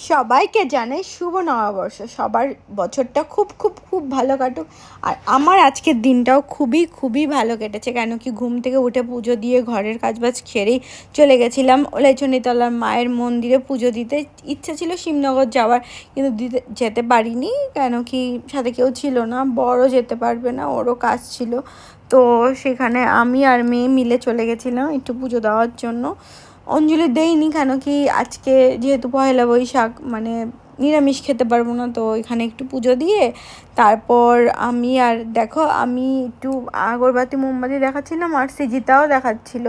সবাইকে জানাই শুভ নববর্ষ। সবার বছরটা খুব খুব খুব ভালো কাটুক। আর আমার আজকের দিনটাও খুবই খুবই ভালো কেটেছে, কেন কি ঘুম থেকে উঠে পুজো দিয়ে ঘরের কাজবাজ সেরেই চলে গেছিলাম ওলাইচণ্ডীতলার মায়ের মন্দিরে পুজো দিতে। ইচ্ছা ছিল শিবনগর যাওয়ার, কিন্তু যেতে পারিনি, কেন কি সাথে কেউ ছিল না। বড় যেতে পারবে না, ওরও কাজ ছিল। তো সেখানে আমি আর মেয়ে মিলে চলে গেছিলাম একটু পুজো দেওয়ার জন্য। অঞ্জলি দেইনি, কেন কি আজকে যেহেতু পয়লা বৈশাখ, মানে নিরামিষ খেতে পারবো না, তো এখানে একটু পুজো দিয়ে তারপর আমি আর দেখো আমি একটু আগরবাতি মোমবাতি দেখাচ্ছিলাম, আর সৃজিতাও দেখাচ্ছিল।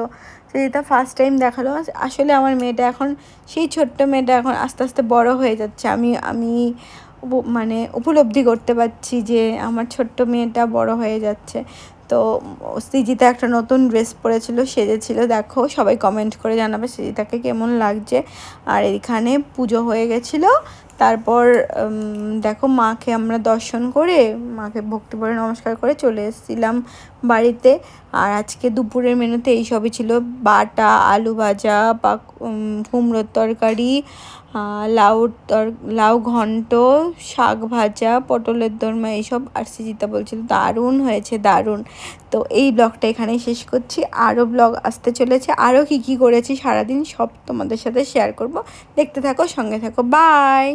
সৃজিতা ফার্স্ট টাইম দেখালো। আসলে আমার মেয়েটা এখন, সেই ছোট্ট মেয়েটা এখন আস্তে আস্তে বড় হয়ে যাচ্ছে। আমি মানে উপলব্ধি করতে পারছি যে আমার ছোট্ট মেয়েটা বড় হয়ে যাচ্ছে। তো সৃজিতা একটা নতুন ড্রেস পরেছিল, সেজেছিল। দেখো সবাই কমেন্ট করে জানাবে সৃজিতাকে কেমন লাগছে। আর এখানে পুজো হয়ে গেছিলো। তারপর দেখো মাকে আমরা দর্শন করে, মাকে ভক্তি করে নমস্কার করে চলে এসেছিলাম বাড়িতে। আর আজকে দুপুরের মেনুতে এই সবই ছিল: বাটা আলু ভাজা, বা কুমড়োর তরকারি, লাউ ঘন্ট, শাক ভাজা, পটলের দোরমা, এইসব। আর সৃজিতা বলছিল দারুণ হয়েছে, দারুণ। তো এই ব্লগটা এখানেই শেষ করছি। আরও ব্লগ আসতে চলেছে, আরও কী কী করেছি সারাদিন সব তোমাদের সাথে শেয়ার করব। দেখতে থাকো, সঙ্গে থাকো। বাই।